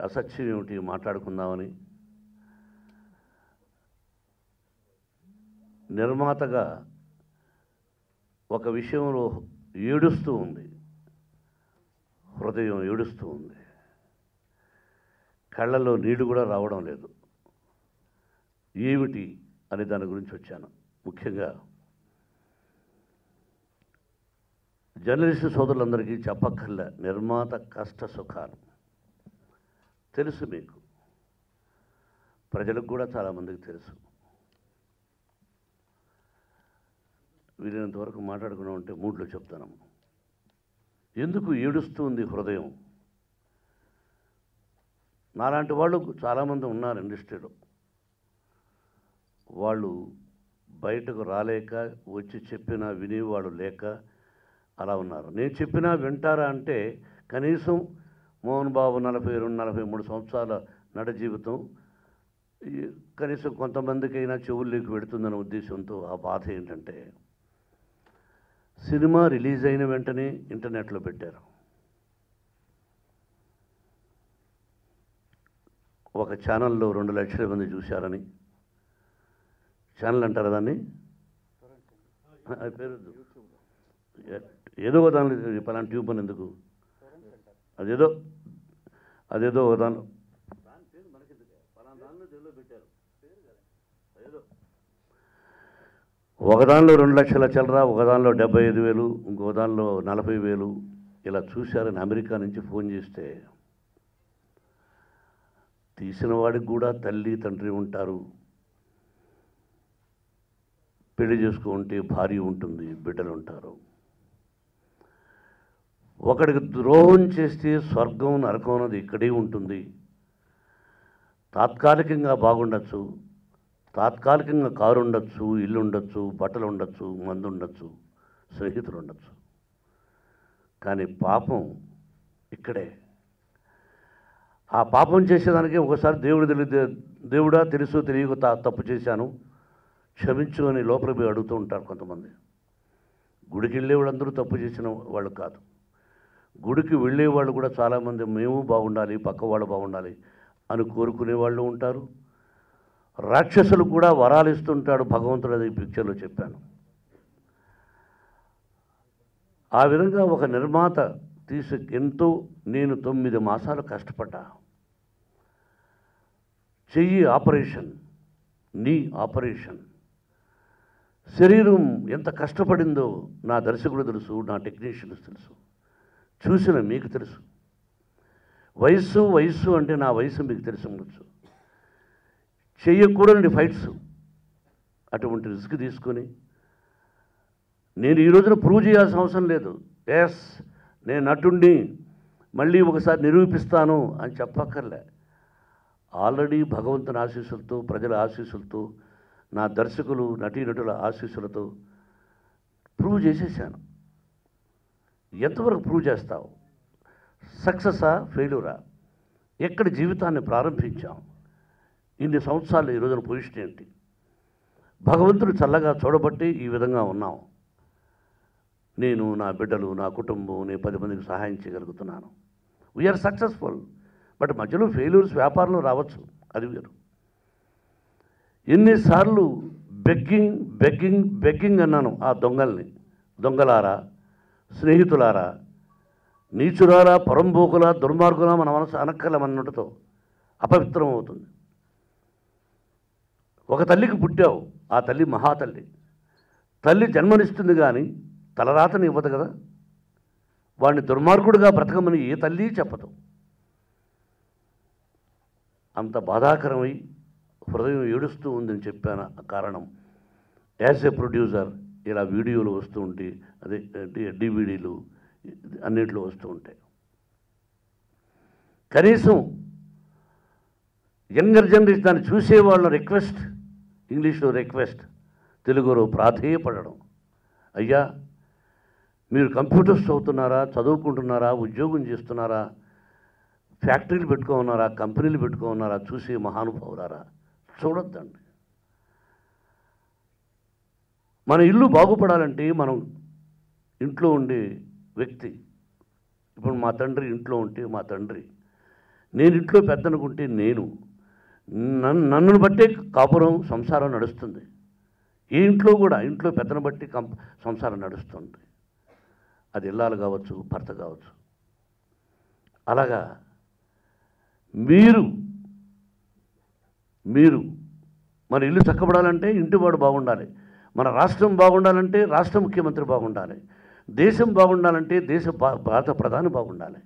అసత్యం ఏమిటి మాట్లాడుకుందామని నిర్మాతగా ఒక విషయంలో ఏడుస్తూ ఉంది, హృదయం ఏడుస్తూ ఉంది, కళ్ళల్లో నీళ్లు కూడా రావడం లేదు. ఏమిటి అనే దాని గురించి వచ్చాను. ముఖ్యంగా జర్నలిస్టు సోదరులందరికీ చెప్పక్కర్లే, నిర్మాత కష్ట సుఖాలు తెలుసు, మీకు ప్రజలకు కూడా చాలామందికి తెలుసు. వీలైనంతవరకు మాట్లాడుకున్నాం అంటే మూడ్లో చెప్తాను. ఎందుకు ఏడుస్తుంది హృదయం? నాలాంటి వాళ్ళు చాలామంది ఉన్నారు ఇండస్ట్రీలో. వాళ్ళు బయటకు రాలేక, వచ్చి చెప్పినా వినేవాడు లేక అలా ఉన్నారు. నేను చెప్పినా వింటారా అంటే కనీసం మోహన్ బాబు 42-43 సంవత్సరాల నట జీవితం కనీసం కొంతమందికైనా చెవుల్లోకి పెడుతుందనే ఉద్దేశంతో ఆ బాధ ఏంటంటే, సినిమా రిలీజ్ అయిన వెంటనే ఇంటర్నెట్లో పెట్టారు. ఒక ఛానల్లో 2 లక్షల మంది చూశారని, ఛానల్ అంటారు దాన్ని, అది పేరు ఏదో దానిలో పలానా ట్యూబ్ అని ఎందుకు, అదేదో ఒక దానిలో ఒక దానిలో 2 లక్షల చిల్లర, ఒక దానిలో 75,000, ఇంకో దానిలో 40,000 ఇలా చూశారని అమెరికా నుంచి ఫోన్ చేస్తే, తీసిన వాడికి కూడా తల్లి తండ్రి ఉంటారు, పెళ్లి చేసుకుంటే భార్య ఉంటుంది, బిడ్డలు ఉంటారు. ఒకడికి ద్రోహం చేస్తే స్వర్గం నరకం అన్నది ఇక్కడే ఉంటుంది. తాత్కాలికంగా బాగుండొచ్చు, తాత్కాలికంగా కారు ఉండొచ్చు, ఇల్లు ఉండొచ్చు, బట్టలు ఉండొచ్చు, మందు ఉండొచ్చు, స్నేహితులు ఉండొచ్చు, కానీ పాపం ఇక్కడే. ఆ పాపం చేసేదానికి ఒకసారి దేవుడా తెలుసు తెలియక తప్పు చేశాను క్షమించు అని లోపల పోయి అడుగుతూ ఉంటారు కొంతమంది. గుడికి వెళ్ళేవాళ్ళందరూ తప్పు చేసిన వాళ్ళు కాదు. గుడికి వెళ్ళేవాళ్ళు కూడా చాలామంది మేము బాగుండాలి, పక్కవాళ్ళు బాగుండాలి అని కోరుకునే వాళ్ళు ఉంటారు. రాక్షసులు కూడా వరాలు ఇస్తుంటాడు భగవంతుడు, అది పిక్చర్లో చెప్పాను. ఆ విధంగా ఒక నిర్మాత ఎంతో నేను 9 మాసాలు కష్టపడ్డా. చెయ్యి ఆపరేషన్, నీ ఆపరేషన్, శరీరం ఎంత కష్టపడిందో నా దర్శకుడు తెలుసు, నా టెక్నీషియన్స్ తెలుసు, చూసిన మీకు తెలుసు. వయస్సు అంటే నా వయసు మీకు తెలిసి ఉండొచ్చు. చేయకూడని ఫైట్స్, అటువంటి రిస్క్ తీసుకొని నేను ఈ రోజున ప్రూవ్ చేయాల్సిన అవసరం లేదు. ఎస్ నేను నటుడిని, మళ్ళీ ఒకసారి నిరూపిస్తాను అని చెప్పక్కర్లే. ఆల్రెడీ భగవంతుని ఆశీస్సులతో, ప్రజల ఆశీస్సులతో, నా దర్శకులు నటీనటుల ఆశీస్సులతో ప్రూవ్ చేసేసాను. ఎంతవరకు ప్రూవ్ చేస్తావు? సక్సెసా ఫెయిల్యూరా? ఎక్కడ జీవితాన్ని ప్రారంభించాం? ఇన్ని సంవత్సరాలు ఈ రోజున పొజిషన్ ఏంటి? భగవంతుడు చల్లగా చూడబట్టి ఈ విధంగా ఉన్నాం. నేను, నా బిడ్డలు, నా కుటుంబం, నేను 10 మందికి సహాయం చేయగలుగుతున్నాను. We are successful. బట్ మధ్యలో ఫెయిల్యూర్స్ వ్యాపారంలో రావచ్చు, అది వేరు. ఎన్నిసార్లు బెగ్గింగ్ అన్నాను ఆ దొంగల్ని. దొంగలారా, స్నేహితులారా, నీచులారా, పరంబోకులా, దుర్మార్గులా మన మనసు అనక్కల మన నోటితో అపవిత్రం అవుతుంది. ఒక తల్లికి పుట్టావు, ఆ తల్లి మహాతల్లి. తల్లి జన్మనిస్తుంది కానీ తలరాతని ఇవ్వదు కదా. వాడిని దుర్మార్గుడిగా బ్రతకమని ఏ తల్లి చెప్పదు. అంత బాధాకరమై హృదయం ఏడుస్తూ ఉందని చెప్పాను. కారణం, యాజ్ ఏ ప్రొడ్యూసర్ ఇలా వీడియోలు వస్తూ ఉంటే, అదే డివిడీలు అన్నింటిలో వస్తూ ఉంటాయి. కనీసం యంగర్ జనరేషన్ దాన్ని చూసేవాళ్ళ రిక్వెస్ట్, ఇంగ్లీష్లో రిక్వెస్ట్, తెలుగులో ప్రాధేయపడడం. అయ్యా, మీరు కంప్యూటర్స్ చదువుతున్నారా, చదువుకుంటున్నారా, ఉద్యోగం చేస్తున్నారా, ఫ్యాక్టరీలు పెట్టుకోన్నారా, కంపెనీలు పెట్టుకోన్నారా, చూసే మహానుభావులారా, చూడొద్దండి. మన ఇల్లు బాగుపడాలంటే మనం ఇంట్లో ఉండే వ్యక్తి, ఇప్పుడు మా తండ్రి ఇంట్లో ఉంటే, మా తండ్రి నేను ఇంట్లో పెద్దనుకుంటే నన్ను బట్టే కాపురం సంసారం నడుస్తుంది. ఈ ఇంట్లో కూడా ఇంట్లో పెద్దను బట్టి సంసారం నడుస్తుంది. అది ఇల్లాలు కావచ్చు, భర్త కావచ్చు. అలాగా మీరు మన ఇల్లు చక్కబడాలంటే ఇంటివాడు బాగుండాలి, మన రాష్ట్రం బాగుండాలంటే రాష్ట్ర ముఖ్యమంత్రి బాగుండాలి, దేశం బాగుండాలంటే భారత ప్రధాని బాగుండాలి.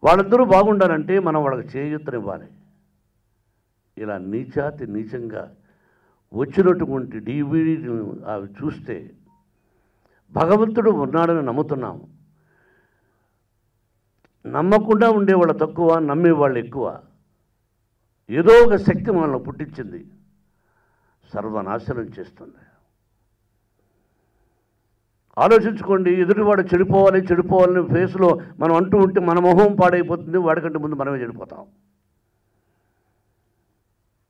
వాళ్ళిద్దరూ బాగుండాలంటే మనం వాళ్ళకి చేయూతనివ్వాలి. ఇలా నీచంగా వచ్చినటువంటి డివిడీని అవి చూస్తే భగవంతుడు ఉన్నాడని నమ్ముతున్నాము. నమ్మకుండా ఉండేవాళ్ళు తక్కువ, నమ్మేవాళ్ళు ఎక్కువ. ఏదో ఒక శక్తి మనల్ని పుట్టించింది, సర్వనాశనం చేస్తుంది. ఆలోచించుకోండి. ఎదుటివాడు చెడిపోవాలని ఫేస్లో మనం అంటూ ఉంటే మన మొహం పాడైపోతుంది, వాడికంటే ముందు మనమే చెడిపోతాం.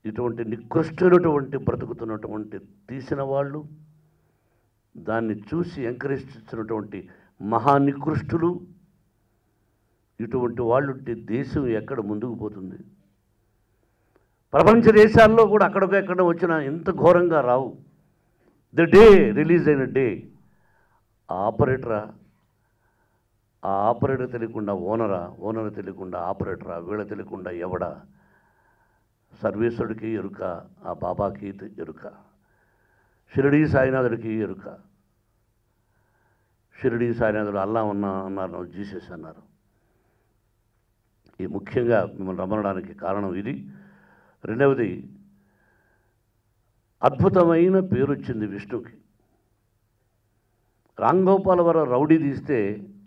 ఇటువంటి నికృష్టమైనటువంటి బ్రతుకుతున్నటువంటి తీసిన వాళ్ళు, దాన్ని చూసి ఎంకరేజ్ చేస్తున్నటువంటి మహానికృష్టులు, ఇటువంటి వాళ్ళుంటే దేశం ఎక్కడ ముందుకు పోతుంది? ప్రపంచ దేశాల్లో కూడా అక్కడికెక్కడ వచ్చినా ఇంత ఘోరంగా రావు. ద డే రిలీజ్ అయిన డే ఆ ఆపరేటర్ తెలియకుండా ఓనర్ తెలియకుండా ఆపరేటరా, వీళ్ళ తెలియకుండా ఎవడా, సర్వేశ్వరుడికి ఎరుక, ఆ బాబాకి ఎరుక, షిరిడీ సాయినాథుడికి ఎరుక. షిరిడీ సాయినాథుడు అల్లా అన్నారు, జీసస్ అన్నారు. ఈ ముఖ్యంగా మిమ్మల్ని రమ్మనడానికి కారణం ఇది. రెండవది, అద్భుతమైన పేరు వచ్చింది విష్ణుకి. రామ్ గోపాల్ వర రౌడీ తీస్తే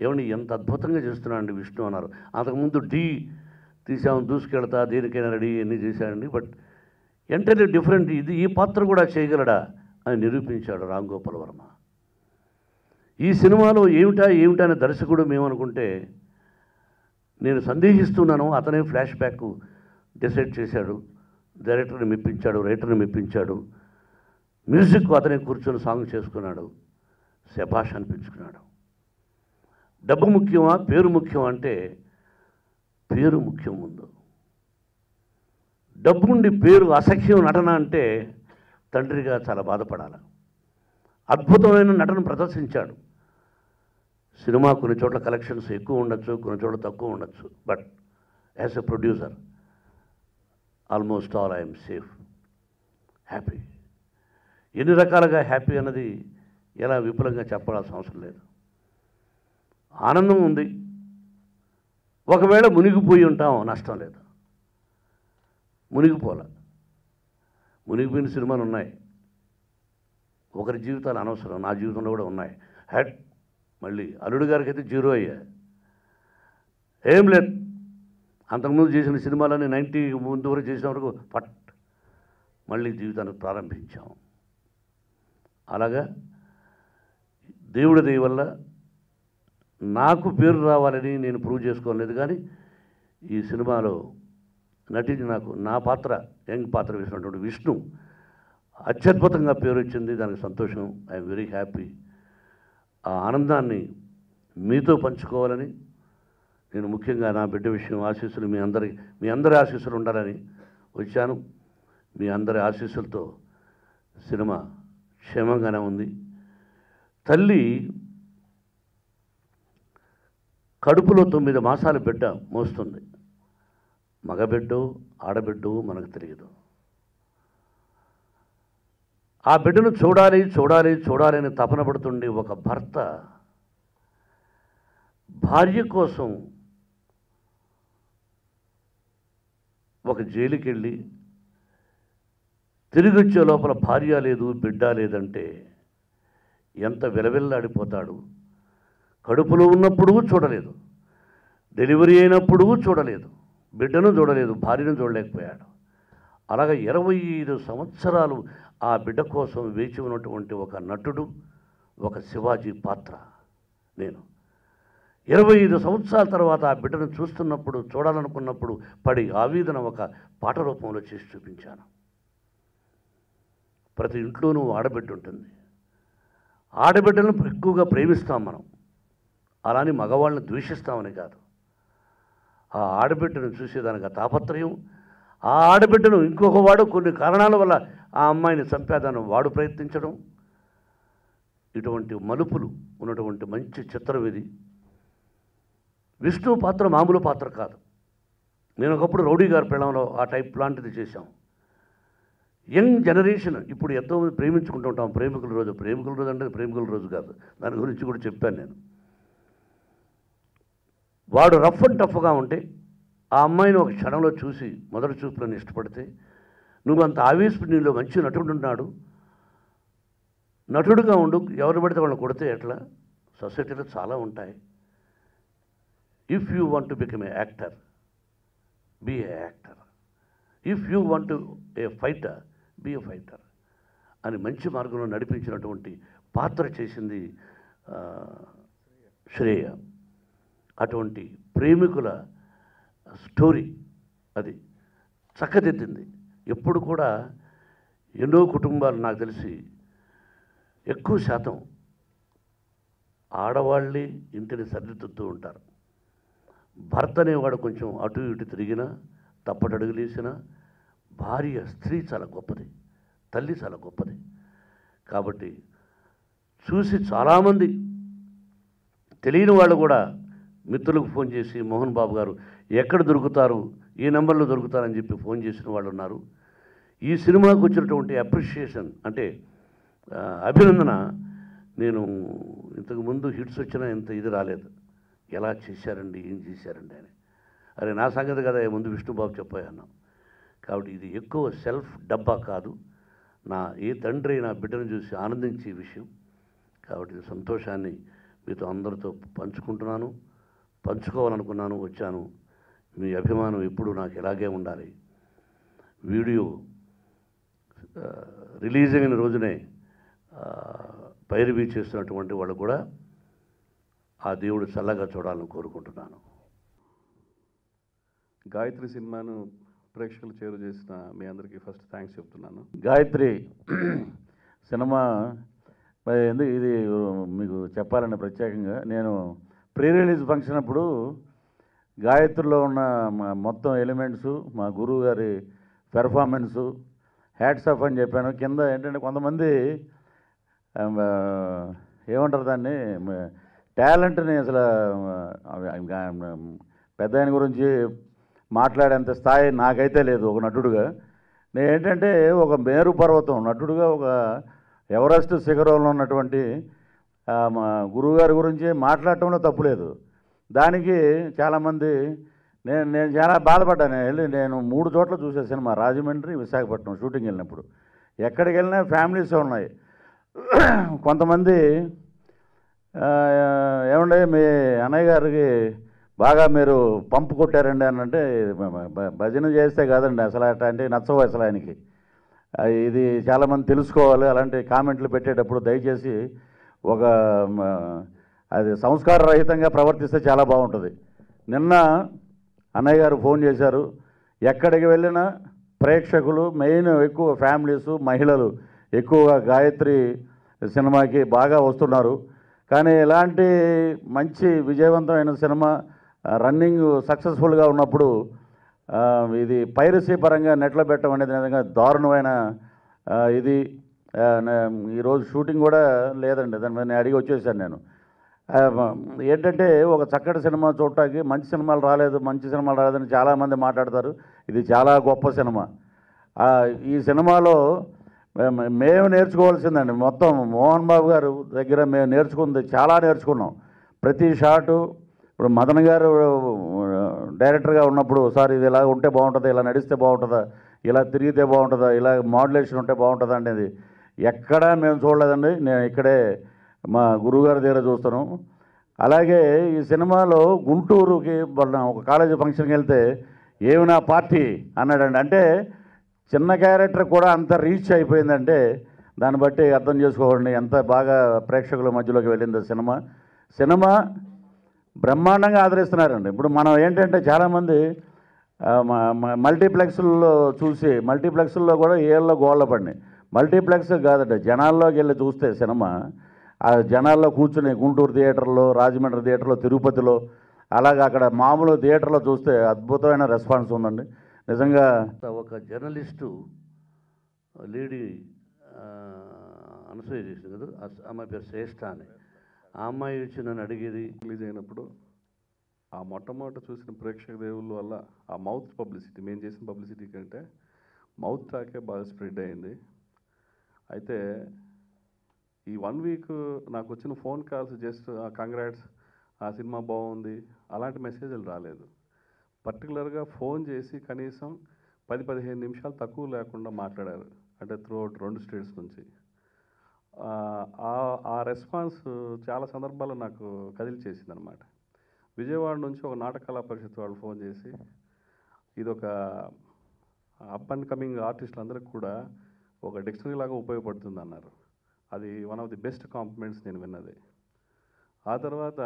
ఏమండి ఎంత అద్భుతంగా చేస్తున్నాడండి విష్ణు అన్నారు. అంతకుముందు తీసాము, దూసుకెళ్తా, దేనికైనా రెడీ అన్నీ చేశాడండి. But entirely different. ఈ పాత్ర కూడా చేయగలడా అని నిరూపించాడు రామ్ గోపాల్ వర్మ. ఈ సినిమాలో ఏమిటా అనే దర్శకుడు మేమనుకుంటే, నేను సందేహిస్తున్నాను, అతనే ఫ్లాష్ బ్యాక్ డిసైడ్ చేశాడు, డైరెక్టర్ని మెప్పించాడు, రైటర్ని మెప్పించాడు, మ్యూజిక్ అతనే కూర్చొని సాంగ్ చేసుకున్నాడు, శభాష్ అనిపించుకున్నాడు. డబ్బు ముఖ్యమా, పేరు ముఖ్యం అంటే పేరు ముఖ్యం. ముందు డబ్బు ఉండి పేరు అసఖ్యం నటన అంటే తండ్రిగా చాలా బాధపడాలి. అద్భుతమైన నటన ప్రదర్శించాడు. సినిమా కొన్ని చోట్ల కలెక్షన్స్ ఎక్కువ ఉండొచ్చు, కొన్ని చోట్ల తక్కువ ఉండొచ్చు. But as a producer almost all I'm safe, happy. ఎన్ని రకాలుగా హ్యాపీ అన్నది ఎలా విపులంగా చెప్పాల్సిన అవసరం లేదు. ఆనందం ఉంది. ఒకవేళ మునిగిపోయి ఉంటాం, నష్టం లేదు. మునిగిపోయిన సినిమాలు ఉన్నాయి. ఒకరి జీవితాలు అనవసరం, నా జీవితంలో కూడా ఉన్నాయి. మళ్ళీ అల్లుడు గారికి అయితే 0 అయ్యా, ఏం లేదు. అంతకుముందు చేసిన సినిమాలన్నీ 90 ముందు వరకు చేసిన వరకు మళ్ళీ జీవితాన్ని ప్రారంభించాం. అలాగా దేవుడి దయ వల్ల నాకు పేరు రావాలని నేను ప్రూవ్ చేసుకోలేదు. కానీ ఈ సినిమాలో నటించి నా పాత్ర, యంగ్ పాత్ర వేసినటువంటి విష్ణు అత్యద్భుతంగా పేరు వచ్చింది. దానికి సంతోషం. I'm very happy. ఆ ఆనందాన్ని మీతో పంచుకోవాలని నేను ముఖ్యంగా నా బిడ్డ విషయం ఆశీస్సులు మీ అందరి ఆశీస్సులు ఉండాలని వచ్చాను. మీ అందరి ఆశీస్సులతో సినిమా క్షేమంగానే ఉంది. తల్లి కడుపులో 9 మాసాల బిడ్డ మోస్తుంది. మగబిడ్డో ఆడబిడ్డో మనకు తెలియదు. ఆ బిడ్డను చూడాలి అని తపన పడుతుండే ఒక భర్త భార్య కోసం ఒక జైలుకి వెళ్ళి తిరిగి వచ్చే లోపల భార్య లేదు, బిడ్డ లేదంటే ఎంత విలవిల్లాడిపోతాడు. కడుపులో ఉన్నప్పుడు చూడలేదు, డెలివరీ అయినప్పుడు చూడలేదు, బిడ్డను చూడలేదు, భార్యను చూడలేకపోయాడు. అలాగే 25 సంవత్సరాలు ఆ బిడ్డ కోసం వేచి ఉన్నటువంటి ఒక నటుడు, ఒక శివాజీ పాత్ర నేను. 25 సంవత్సరాల తర్వాత ఆ బిడ్డను చూడాలనుకున్నప్పుడు పడి ఆవేదన ఒక పాట రూపంలో చేసి చూపించాను. ప్రతి ఇంట్లోనూ ఆడబిడ్డ ఉంటుంది. ఆడబిడ్డలను ఎక్కువగా ప్రేమిస్తాం మనం, అలాని మగవాళ్ళని ద్వేషిస్తామని కాదు. ఆ ఆడబిడ్డను చూసేదానికి ఆ తాపత్రయం, ఆ ఆడబిడ్డను ఇంకొక వాడు కొన్ని కారణాల వల్ల ఆ అమ్మాయిని చంపేదాన్ని వాడు ప్రయత్నించడం, ఇటువంటి మలుపులు ఉన్నటువంటి మంచి చిత్రం ఇది. విష్ణు పాత్ర మామూలు పాత్ర కాదు. నేను ఒకప్పుడు రౌడీ గారి పెళ్ళంలో ఆ టైప్ లాంటిది చేశాం. యంగ్ జనరేషన్ ఇప్పుడు ఎంతో ప్రేమించుకుంటూ ఉంటాం. ప్రేమికుల రోజు అంటే ప్రేమికుల రోజు కాదు, దాని గురించి కూడా చెప్పాను నేను. వాడు రఫ్ అండ్ టఫ్గా ఉంటే ఆ అమ్మాయిని ఒక క్షణంలో చూసి మొదటి చూపులను ఇష్టపడితే, నువ్వు అంత ఆవేశపు నీలో మంచి నటుడు ఉన్నాడు, నటుడుగా ఉండు, ఎవరు పడితే వాళ్ళని కొడితే ఎట్లా? సొసైటీలో చాలా ఉంటాయి. If you want to become a actor, be a actor. If you want to a fighter, be a fighter అని మంచి మార్గంలో నడిపించినటువంటి పాత్ర చేసింది శ్రేయ. అటువంటి ప్రేమికుల స్టోరీ అది చక్కదిద్దింది. ఎప్పుడు కూడా ఎన్నో కుటుంబాలు నాకు తెలిసి ఎక్కువ శాతం ఆడవాళ్ళే ఇంటిని సరిదిద్దుతూ ఉంటారు. భర్త అనేవాడు కొంచెం అటు ఇటు తిరిగినా, తప్పటడుగులేసినా, భార్య స్త్రీ చాలా గొప్పది, తల్లి చాలా గొప్పది. కాబట్టి చూసి చాలామంది తెలియని వాళ్ళు కూడా మిత్రులకు ఫోన్ చేసి, మోహన్ బాబు గారు ఎక్కడ దొరుకుతారు, ఏ నెంబర్లో దొరుకుతారని చెప్పి ఫోన్ చేసిన వాళ్ళు ఉన్నారు. ఈ సినిమాకు వచ్చినటువంటి అప్రిషియేషన్ అంటే అభినందన, నేను ఇంతకుముందు హిట్స్ వచ్చినా ఇంత ఇది రాలేదు. ఎలా చేశారండి, ఏం చేశారండి అని. అరే నా సంగతి కదా ముందు విష్ణుబాబు చెప్పాను. కాబట్టి ఇది ఎక్కువ సెల్ఫ్ డబ్బా కాదు, నా ఏ తండ్రి నా బిడ్డను చూసి ఆనందించే విషయం. కాబట్టి సంతోషాన్ని మీతో అందరితో పంచుకుంటున్నాను, పంచుకోవాలనుకున్నాను, వచ్చాను. మీ అభిమానం ఎప్పుడు నాకు ఇలాగే ఉండాలి. వీడియో రిలీజ్ అయిన రోజునే పైరవీ చేస్తున్నటువంటి వాళ్ళు కూడా ఆ దేవుడు చల్లగా చూడాలని కోరుకుంటున్నాను. గాయత్రి సినిమాను ప్రేక్షకులు చేరు చేసిన మీ అందరికీ ఫస్ట్ థ్యాంక్స్ చెప్తున్నాను. గాయత్రి సినిమా ఎందుకు ఇది మీకు చెప్పాలంటే ప్రత్యేకంగా, నేను ప్రీ రిలీజ్ ఫంక్షన్ అప్పుడు గాయత్రిలో ఉన్న మొత్తం ఎలిమెంట్సు, మా గురువు గారి పెర్ఫార్మెన్సు హ్యాట్స్ ఆఫ్ అని చెప్పాను. కింద ఏంటంటే కొంతమంది ఏమంటారు దాన్ని, టాలెంట్ని అసలు పెద్ద ఆయన గురించి మాట్లాడేంత స్థాయి నాకైతే లేదు ఒక నటుడుగా. నేను ఏంటంటే ఒక మేరు పర్వతం నటుడుగా, ఒక ఎవరెస్ట్ శిఖరంలో ఉన్నటువంటి మా గురువుగారి గురించి మాట్లాడటంలో తప్పులేదు. దానికి చాలామంది నేను చాలా బాధపడ్డాను. నేను 3 చోట్ల చూసే సినిమా, రాజమండ్రి, విశాఖపట్నం షూటింగ్ వెళ్ళినప్పుడు. ఎక్కడికి వెళ్ళినా ఫ్యామిలీస్ ఉన్నాయి. కొంతమంది ఏమండే మీ అన్నయ్య గారికి బాగా మీరు పంపు కొట్టారండి అని అంటే, భజన చేస్తే కాదండి అసలు అట్లాంటివి నచ్చవు అసలు ఆయనకి. ఇది చాలామంది తెలుసుకోవాలి. అలాంటి కామెంట్లు పెట్టేటప్పుడు దయచేసి ఒక అది సంస్కార రహితంగా ప్రవర్తిస్తే చాలా బాగుంటుంది. నిన్న అన్నయ్య గారు ఫోన్ చేశారు. ఎక్కడికి వెళ్ళినా ప్రేక్షకులు, మెయిన్ ఎక్కువ ఫ్యామిలీసు, మహిళలు ఎక్కువగా గాయత్రి సినిమాకి బాగా వస్తున్నారు. కానీ ఇలాంటి మంచి విజయవంతమైన సినిమా రన్నింగ్ సక్సెస్ఫుల్గా ఉన్నప్పుడు ఇది పైరసీ పరంగా నెట్లో పెట్టడం అనేది నిజంగా దారుణమైన ఇది. ఈరోజు షూటింగ్ కూడా లేదండి, దాని మీద నేను అడిగి వచ్చేసాను. నేను ఏంటంటే ఒక చక్కటి సినిమా చూడటానికి, మంచి సినిమాలు రాలేదని చాలామంది మాట్లాడతారు. ఇది చాలా గొప్ప సినిమా. ఈ సినిమాలో మేము నేర్చుకోవాల్సిందండి మొత్తం మోహన్ బాబు గారు దగ్గర మేము నేర్చుకుంది చాలా నేర్చుకున్నాం. ప్రతి షాటు ఇప్పుడు మదన్ గారు డైరెక్టర్గా ఉన్నప్పుడు, సార్ ఇది ఇలా ఉంటే బాగుంటుందా, ఇలా నడిస్తే బాగుంటుందా, ఇలా తిరిగితే బాగుంటుందా, ఇలా మాడ్యులేషన్ ఉంటే బాగుంటుందా అనేది ఎక్కడా మేము చూడలేదండి. నేను ఇక్కడే మా గురువుగారి దగ్గర చూస్తాను. అలాగే ఈ సినిమాలో గుంటూరుకి ఒక కాలేజీ ఫంక్షన్కి వెళ్తే ఏమి నా పార్టీ అన్నాడండి. అంటే చిన్న క్యారెక్టర్ కూడా అంత రీచ్ అయిపోయిందంటే దాన్ని బట్టి అర్థం చేసుకోండి ఎంత బాగా ప్రేక్షకుల మధ్యలోకి వెళ్ళింది సినిమా బ్రహ్మాండంగా ఆదరిస్తున్నారండి. ఇప్పుడు మనం ఏంటంటే చాలామంది మల్టీప్లెక్స్లో చూసి, మల్టీప్లెక్స్లో కూడా ఏళ్ళలో గోళ్ళ పడినాయి. మల్టీప్లెక్స్ కాదండి, జనాల్లోకి వెళ్ళి చూస్తే సినిమా, ఆ జనాల్లో కూర్చుని గుంటూరు థియేటర్లో, రాజమండ్రి థియేటర్లో, తిరుపతిలో అలాగే అక్కడ మామూలు థియేటర్లో చూస్తే అద్భుతమైన రెస్పాన్స్ ఉందండి నిజంగా. ఒక జర్నలిస్టు లేడీ అనసూయ చేసింది కదా, అమ్మాయి పేరు శ్రేష్ఠ అని. ఆ అమ్మాయి వచ్చి నన్ను అడిగేది. రిలీజ్ అయినప్పుడు ఆ మొట్టమొదట చూసిన ప్రేక్షక దేవుళ్ళ వల్ల ఆ మౌత్ పబ్లిసిటీ, మేము చేసిన పబ్లిసిటీ కంటే మౌత్ టాకే బాగా స్ప్రెడ్ అయింది. అయితే ఈ 1 వీక్ నాకు వచ్చిన ఫోన్ కాల్స్ జస్ట్ కంగ్రాట్స్, ఆ సినిమా బాగుంది అలాంటి మెసేజ్లు రాలేదు. పర్టికులర్గా ఫోన్ చేసి కనీసం 10-15 నిమిషాలు తక్కువ లేకుండా మాట్లాడారు, అంటే త్రూఅవుట్ 2 స్టేట్స్ నుంచి. ఆ రెస్పాన్స్ చాలా సందర్భాల్లో నాకు కదిలిచేసింది అనమాట. విజయవాడ నుంచి ఒక నాటక కళా పరిషత్ వాళ్ళు ఫోన్ చేసి, ఇది ఒక అప్ అండ్ కమింగ్ ఆర్టిస్టులందరికీ కూడా ఒక డిక్షనరీ లాగా ఉపయోగపడుతుంది అన్నారు. అది one of the best compliments నేను విన్నది. ఆ తర్వాత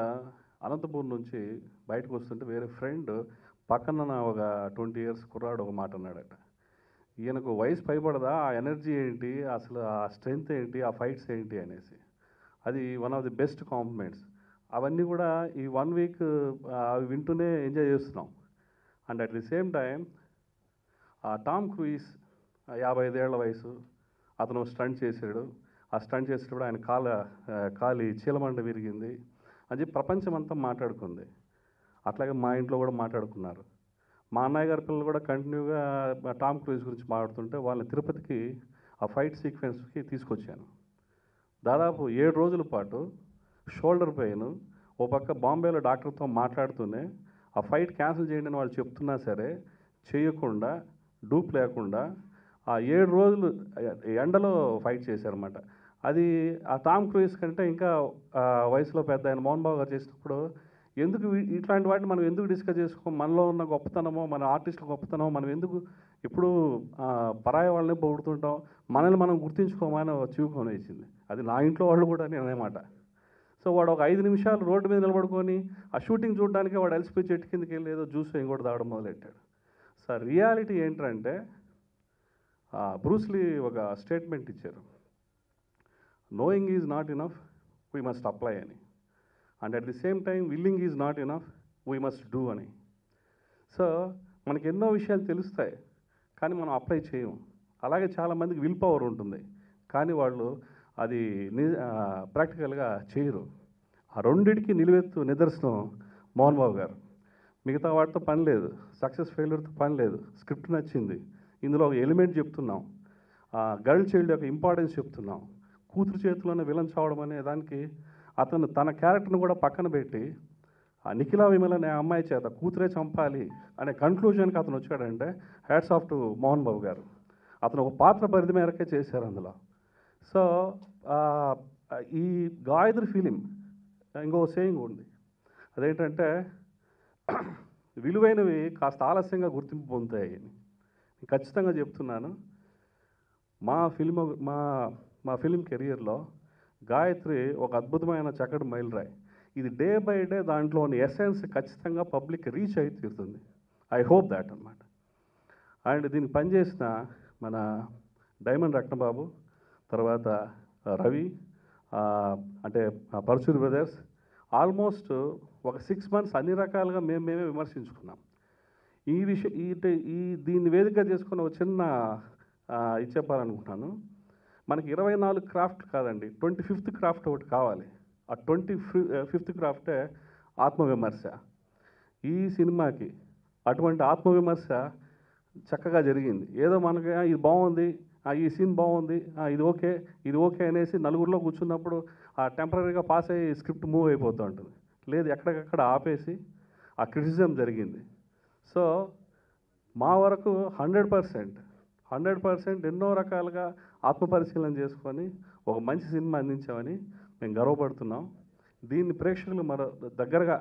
అనంతపూర్ నుంచి బయటకు వస్తుంటే వేరే ఫ్రెండ్ పక్కన ఒక 20 years కుర్రాడు ఒక మాట అన్నాడట, ఈయనకు వయసు పైబడదా, ఆ ఎనర్జీ ఏంటి, అసలు ఆ స్ట్రెంగ్త్ ఏంటి, ఆ ఫైట్స్ ఏంటి అనేసి. అది one of the best compliments. అవన్నీ కూడా ఈ 1 వీక్ అవి వింటూనే ఎంజాయ్ చేస్తున్నాం. And at the same time Tom cruise 55 ఏళ్ల వయసు, అతను స్టంట్ చేశాడు. ఆ స్టంట్ చేసేటప్పుడు ఆయన కాలి చీలమండ విరిగింది అని చెప్పి ప్రపంచం అంతా మాట్లాడుకుంది. అట్లాగే మా ఇంట్లో కూడా మాట్లాడుకున్నారు. మా అన్నయ్య గారి పిల్లలు కూడా కంటిన్యూగా టామ్ క్రూయిస్ గురించి మాట్లాడుతుంటే వాళ్ళని తిరుపతికి ఆ ఫైట్ సీక్వెన్స్కి తీసుకొచ్చాను. దాదాపు 7 రోజుల పాటు షోల్డర్ పెయిన్, ఓ పక్క బాంబేలో డాక్టర్తో మాట్లాడుతూనే ఆ ఫైట్ క్యాన్సిల్ చేయండి అని వాళ్ళు చెప్తున్నా సరే చేయకుండా, డూప్ లేకుండా ఆ 7 రోజులు ఎండలో ఫైట్ చేశారన్నమాట. అది ఆ టామ్ క్రూయిస్ కంటే ఇంకా వయసులో పెద్ద ఆయన మోహన్ బాబు గారు చేసినప్పుడు ఎందుకు ఇట్లాంటి వాటిని మనం ఎందుకు డిస్కస్ చేసుకో, మనలో ఉన్న గొప్పతనమో, మన ఆర్టిస్టుల గొప్పతనమో మనం ఎందుకు ఇప్పుడు పరాయి వాళ్ళని పొగుడుతుంటాం, మనల్ని మనం గుర్తించుకోమని చూపుకొని వేసింది. అది నా ఇంట్లో వాళ్ళు కూడా నేనమాట. సో వాడు ఒక 5 నిమిషాలు రోడ్డు మీద నిలబడుకొని ఆ షూటింగ్ చూడడానికి వాడు అలసిపోయి చెట్టు కిందకి వెళ్ళి ఏదో జ్యూస్ ఇంకోటి తాగడం మొదలెట్టాడు. సో రియాలిటీ ఏంటంటే బ్రూస్లీ ఒక స్టేట్మెంట్ ఇచ్చారు, knowing is not enough, we must apply అని. And at the same time willing is not enough, we must do అని. సో మనకి ఎన్నో విషయాలు తెలుస్తాయి కానీ మనం అప్లై చేయము. అలాగే చాలామందికి విల్ పవర్ ఉంటుంది కానీ వాళ్ళు అది ప్రాక్టికల్గా చేయరు. ఆ రెండిటికి నిలువెత్తు నిదర్శనం మోహన్ బాబు గారు. మిగతా వాటితో పని లేదు, సక్సెస్ ఫెయిల్యూర్తో పని లేదు, స్క్రిప్ట్ నచ్చింది, ఇందులో ఒక ఎలిమెంట్ చెప్తున్నాం, గర్ల్ చైల్డ్ యొక్క ఇంపార్టెన్స్ చెప్తున్నాం, కూతురు చేతిలోనే విలన్ చావడం అనే దానికి అతను తన క్యారెక్టర్ని కూడా పక్కన పెట్టి ఆ నిఖిలా విమల్ అనే అమ్మాయి చేత కూతురే చంపాలి అనే కన్క్లూజన్కి అతను వచ్చాడంటే hats off to Mohan Babu గారు. అతను ఒక పాత్ర పరిధి మేరకే చేశారు అందులో. సో ఈ గాయత్రి ఫిలిం ఇంకో సేయింగ్ ఉంది, అదేంటంటే విలువైనవి కాస్త ఆలస్యంగా గుర్తింపు పొందుతాయి అని ఖచ్చితంగా చెప్తున్నాను. మా ఫిలిం కెరియర్లో గాయత్రి ఒక అద్భుతమైన చక్కటి మైలురాయి. ఇది డే బై డే దాంట్లోని ఎసెన్స్ ఖచ్చితంగా పబ్లిక్ రీచ్ అయి తీరుతుంది. ఐ హోప్ దాట్ అనమాట. అండ్ దీనికి పనిచేసిన మన డైమండ్ రత్నబాబు, తర్వాత రవి, అంటే పరశురి బ్రదర్స్, ఆల్మోస్ట్ ఒక 6 months అన్ని రకాలుగా మేమే విమర్శించుకున్నాం. దీన్ని వేదిక చేసుకున్న ఒక చిన్న ఇది చెప్పాలనుకుంటున్నాను. మనకి 24 క్రాఫ్ట్ కాదండి, 25th క్రాఫ్ట్ ఒకటి కావాలి. ఆ 25th క్రాఫ్టే ఆత్మవిమర్శ. ఈ సినిమాకి అటువంటి ఆత్మవిమర్శ చక్కగా జరిగింది. ఏదో మనకి ఇది బాగుంది, ఈ సీన్ బాగుంది, ఇది ఓకే అనేసి నలుగురిలో కూర్చున్నప్పుడు టెంపరీగా పాస్ అయ్యి స్క్రిప్ట్ మూవ్ అయిపోతూ ఉంటుంది. లేదు, ఎక్కడికక్కడ ఆపేసి ఆ క్రిటిసిజం జరిగింది. సో మా వరకు 100% ఎన్నో రకాలుగా ఆత్మపరిశీలన చేసుకొని ఒక మంచి సినిమా అందించామని మేము గర్వపడుతున్నాం. దీన్ని ప్రేక్షకులు దగ్గరగా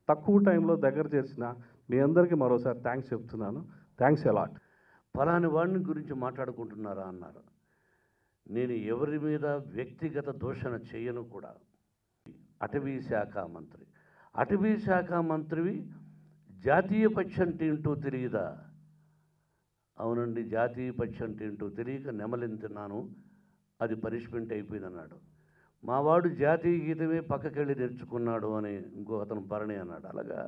తక్కువ టైంలో దగ్గర చేర్చిన మీ అందరికీ మరోసారి థ్యాంక్స్ చెప్తున్నాను. Thanks a lot. ఫలాని వాడిని గురించి మాట్లాడుకుంటున్నారా అన్నారు. నేను ఎవరి మీద వ్యక్తిగత దూషణ చేయను కూడా. అటవీ శాఖ మంత్రివి జాతీయ పక్షం తింటూ తెలియదా? అవునండి, జాతీయ పక్షం తింటూ తెలియక నెమలింటున్నాను, అది పనిష్మెంట్ అయిపోయిందన్నాడు. మావాడు జాతీయ గీతమే పక్కకెళ్ళి నేర్చుకున్నాడు అని ఇంకో అతను భరణి అన్నాడు. అలాగా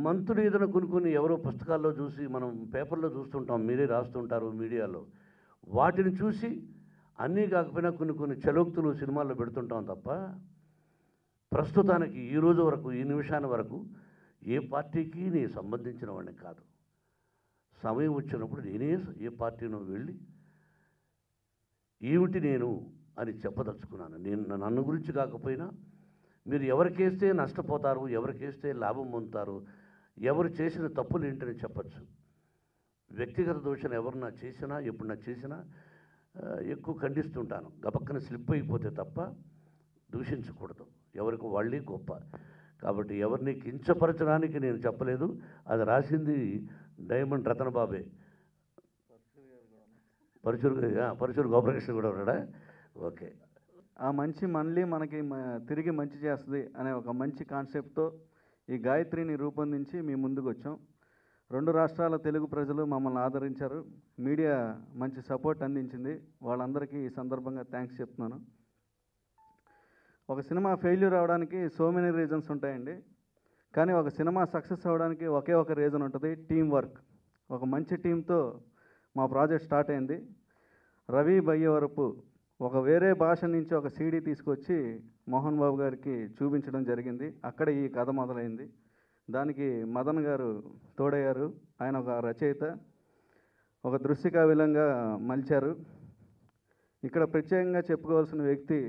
మంత్రులు ఏదైనా కొన్ని ఎవరో పుస్తకాల్లో చూసి మనం పేపర్లో చూస్తుంటాం, మీరే రాస్తుంటారు మీడియాలో, వాటిని చూసి అన్నీ కాకపోయినా కొన్ని చలోక్తులు సినిమాల్లో పెడుతుంటాం తప్ప ప్రస్తుతానికి ఈ రోజు వరకు ఈ నిమిషాన్ని వరకు ఏ పార్టీకి నేను సంబంధించిన వాడిని కాదు. సమయం వచ్చినప్పుడు నేనే ఏ పార్టీనో వెళ్ళి ఏమిటి నేను అని చెప్పదలుచుకున్నాను. నన్ను గురించి కాకపోయినా మీరు ఎవరికేస్తే నష్టపోతారు, ఎవరికేస్తే లాభం పొందుతారు, ఎవరు చేసిన తప్పులు ఏంటని చెప్పచ్చు. వ్యక్తిగత దోషణ ఎవరన్నా చేసినా ఎప్పుడన్నా చేసినా ఎక్కువ ఖండిస్తుంటాను. గబక్కన స్లిప్ అయిపోతే తప్ప దూషించకూడదు. ఎవరికి వాళ్ళే గొప్ప. కాబట్టి ఎవరిని కించపరచడానికి నేను చెప్పలేదు. అది రాసింది డైమండ్ రతన్ బాబే. పరుచూరు గోపాలకృష్ణ కూడా ఉన్నాడా? ఓకే. ఆ మంచి మళ్ళీ మనకి తిరిగి మంచి చేస్తుంది అనే ఒక మంచి కాన్సెప్ట్తో ఈ గాయత్రిని రూపొందించి మీ ముందుకు వచ్చాం. 2 రాష్ట్రాల తెలుగు ప్రజలు మమ్మల్ని ఆదరించారు, మీడియా మంచి సపోర్ట్ అందించింది. వాళ్ళందరికీ ఈ సందర్భంగా థ్యాంక్స్ చెప్తున్నాను. ఒక సినిమా ఫెయిల్యూర్ అవ్వడానికి సో మెనీ రీజన్స్ ఉంటాయండి, కానీ ఒక సినిమా సక్సెస్ అవ్వడానికి ఒకే ఒక రీజన్ ఉంటుంది, టీం వర్క్. ఒక మంచి టీంతో మా ప్రాజెక్ట్ స్టార్ట్ అయింది. రవి బయ్యవరపు ఒక వేరే భాష నుంచి ఒక సీడీ తీసుకొచ్చి మోహన్ బాబు గారికి చూపించడం జరిగింది. అక్కడ ఈ కథ మొదలైంది. దానికి మదన్ గారు తోడయ్యారు. ఆయన ఒక రచయిత, ఒక దృశ్యకావ్యంగా మలిచారు. ఇక్కడ ప్రత్యేకంగా చెప్పుకోవాల్సిన వ్యక్తి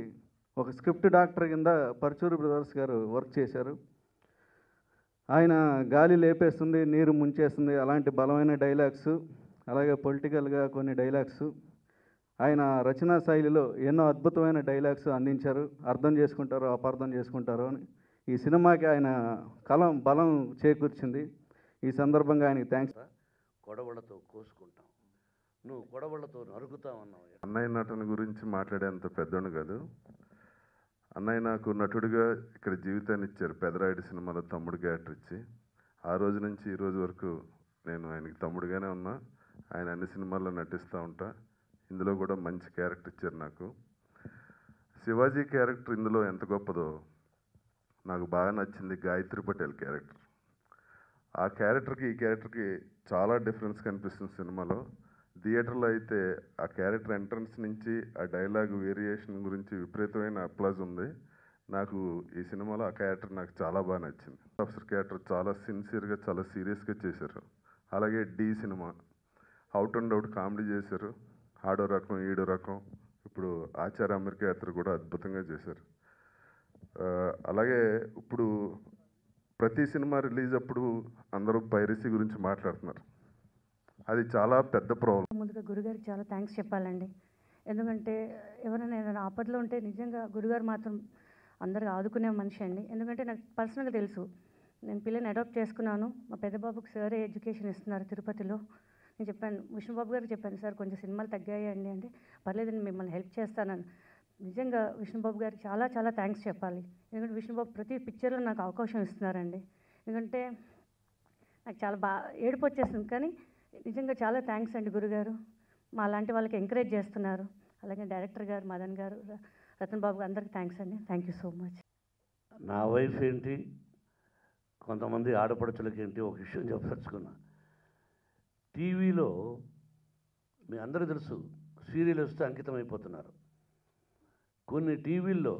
ఒక స్క్రిప్ట్ డాక్టర్ కింద పరుచూరు బ్రదర్స్ గారు వర్క్ చేశారు. ఆయన గాలి లేపేస్తుంది, నీరు ముంచేస్తుంది అలాంటి బలమైన డైలాగ్స్, అలాగే పొలిటికల్గా కొన్ని డైలాగ్స్, ఆయన రచనా శైలిలో ఎన్నో అద్భుతమైన డైలాగ్స్ అందించారు. అర్థం చేసుకుంటారో అపార్థం చేసుకుంటారో అని ఈ సినిమాకి ఆయన కలం బలం చేకూర్చింది. ఈ సందర్భంగా ఆయనకి థ్యాంక్స్. కొడవళ్ళతో కోసుకుంటాం, నువ్వు కొడవళ్ళతో నరుకుతావన్నావు. అన్నయ్య నటన గురించి మాట్లాడేంత పెద్దోడు కాదు. అన్నయ్య నాకు నటుడిగా ఇక్కడ జీవితాన్ని ఇచ్చారు. పెదరాయుడు సినిమాలో తమ్ముడు క్యారెక్టర్ ఇచ్చి, ఆ రోజు నుంచి ఈ రోజు వరకు నేను ఆయనకి తమ్ముడుగానే ఉన్నా. ఆయన అన్ని సినిమాల్లో నటిస్తూ ఉంటా. ఇందులో కూడా మంచి క్యారెక్టర్ ఇచ్చారు నాకు. శివాజీ క్యారెక్టర్ ఇందులో ఎంత గొప్పదో నాకు బాగా నచ్చింది. గాయత్రి పటేల్ క్యారెక్టర్, ఆ క్యారెక్టర్కి ఈ క్యారెక్టర్కి చాలా డిఫరెన్స్ కనిపిస్తుంది సినిమాలో. థియేటర్లో అయితే ఆ క్యారెక్టర్ ఎంట్రన్స్ నుంచి ఆ డైలాగ్ వేరియేషన్ గురించి విపరీతమైన అప్లాజ్ ఉంది. నాకు ఈ సినిమాలో ఆ క్యారెక్టర్ నాకు చాలా బాగా నచ్చింది. ఆఫీసర్ క్యారెక్టర్ చాలా సిన్సియర్గా చాలా సీరియస్గా చేశారు. అలాగే the cinema out and out comedy చేశారు. ఆడో రకం ఈడో రకం, ఇప్పుడు ఆచార్య అమెరికా యాత్ర కూడా అద్భుతంగా చేశారు. అలాగే ఇప్పుడు ప్రతి సినిమా రిలీజ్ అప్పుడు అందరూ పైరసీ గురించి మాట్లాడుతున్నారు. అది చాలా పెద్ద ప్రాబ్లం. ముందుగా గురుగారికి చాలా థ్యాంక్స్ చెప్పాలండి. ఎందుకంటే ఎవరైనా ఏదైనా ఆపదలో ఉంటే నిజంగా గురుగారు మాత్రం అందరికి ఆదుకునే మనిషి అండి. ఎందుకంటే నాకు పర్సనల్గా తెలుసు, నేను పిల్లని అడాప్ట్ చేసుకున్నాను. మా పెద్దబాబుకి సారే ఎడ్యుకేషన్ ఇస్తున్నారు తిరుపతిలో. నేను చెప్పాను, విష్ణుబాబు గారికి చెప్పాను, సార్ కొంచెం సినిమాలు తగ్గాయండి అంటే, పర్లేదండి మిమ్మల్ని హెల్ప్ చేస్తానని. నిజంగా విష్ణుబాబు గారికి చాలా చాలా థ్యాంక్స్ చెప్పాలి. ఎందుకంటే విష్ణుబాబు ప్రతి పిక్చర్లో నాకు అవకాశం ఇస్తున్నారండి. ఎందుకంటే నాకు చాలా ఏడుపు వచ్చేసింది, కానీ నిజంగా చాలా థ్యాంక్స్ అండి గురుగారు. మా లాంటి వాళ్ళకి ఎంకరేజ్ చేస్తున్నారు. అలాగే డైరెక్టర్ గారు మదన్ గారు, రతన్ బాబు గారు, అందరికీ థ్యాంక్స్ అండి. Thank you so much. నా వైఫ్ ఏంటి, కొంతమంది ఆడపడుచులకి ఏంటి, ఒక విషయం చెప్పదలుచుకున్నా. టీవీలో మీ అందరూ తెలుసు, సీరియల్ వస్తే అంకితం అయిపోతున్నారు. కొన్ని టీవీల్లో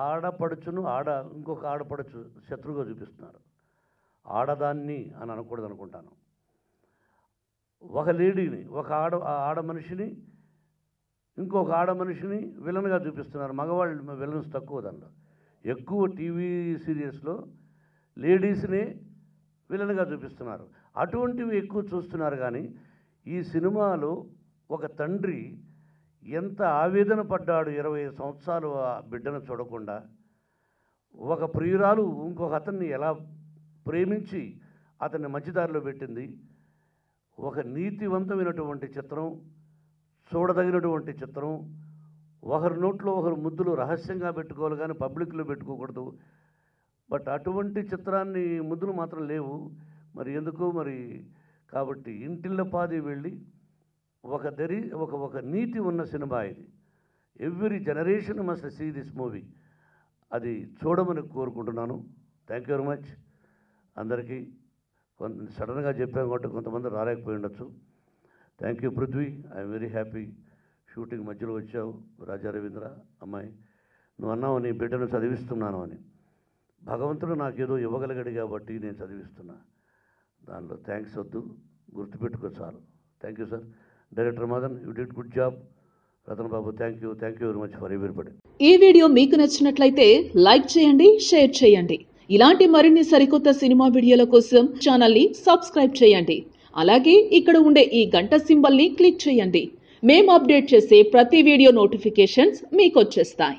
ఆడపడుచును ఇంకొక ఆడపడుచు శత్రువుగా చూపిస్తున్నారు. ఆడదాన్ని అని అనకూడదు అనుకుంటాను. ఒక లేడీని, ఒక ఆడ మనిషిని ఇంకొక ఆడ మనిషిని విలన్గా చూపిస్తున్నారు. మగవాళ్ళు విలన్స్ తక్కువ, దానిలో ఎక్కువ టీవీ సీరియల్స్లో లేడీస్ని విలన్గా చూపిస్తున్నారు. అటువంటివి ఎక్కువ చూస్తున్నారు. కానీ ఈ సినిమాలో ఒక తండ్రి ఎంత ఆవేదన పడ్డాడు 20 సంవత్సరాలు ఆ బిడ్డను చూడకుండా. ఒక ప్రియురాలు ఇంకొక అతన్ని ఎలా ప్రేమించి అతన్ని మంచిదారిలో పెట్టింది. ఒక నీతివంతమైనటువంటి చిత్రం, చూడదగినటువంటి చిత్రం. ఒకరి నోట్లో ఒకరు ముద్దులు రహస్యంగా పెట్టుకోవాలి కానీ పబ్లిక్లో పెట్టుకోకూడదు. బట్ అటువంటి చిత్రాన్ని ముద్దులు మాత్రం లేవు. మరి ఎందుకు మరి? కాబట్టి ఇంటిల్లపాది వెళ్ళి ఒక నీతి ఉన్న సినిమా ఇది. Every generation must see this movie. అది చూడమని కోరుకుంటున్నాను. థ్యాంక్ యూ వెరీ మచ్ అందరికీ. సడన్గా చెప్పాం కాబట్టి కొంతమంది రాలేకపోయి ఉండొచ్చు. Thank you Prithvi, I'm very happy. Shooting మధ్యలో వచ్చావు. రాజా రవీంద్ర అమ్మాయి, నువ్వు అన్నావు నీ బిడ్డను చదివిస్తున్నాను అని. భగవంతుడు నాకేదో ఇవ్వగలిగాడు కాబట్టి నేను చదివిస్తున్నా. దానిలో థ్యాంక్స్ వద్దు, గుర్తుపెట్టుకో చాలు. Thank you sir. Director Madan, you did good job. Ratan Babu, thank you very much for everybody. ఈ వీడియో మీకు నచ్చినట్లయితే లైక్ చేయండి, షేర్ చేయండి. ఇలాంటి మరిన్ని సరికొత్త సినిమా వీడియోల కోసం ఛానల్ని సబ్స్క్రైబ్ చేయండి. అలాగే ఇక్కడ ఉండే ఈ గంట సింబల్ని క్లిక్ చేయండి. మేము అప్డేట్ చేసే ప్రతి వీడియో నోటిఫికేషన్స్ మీకు వచ్చేస్తాయి.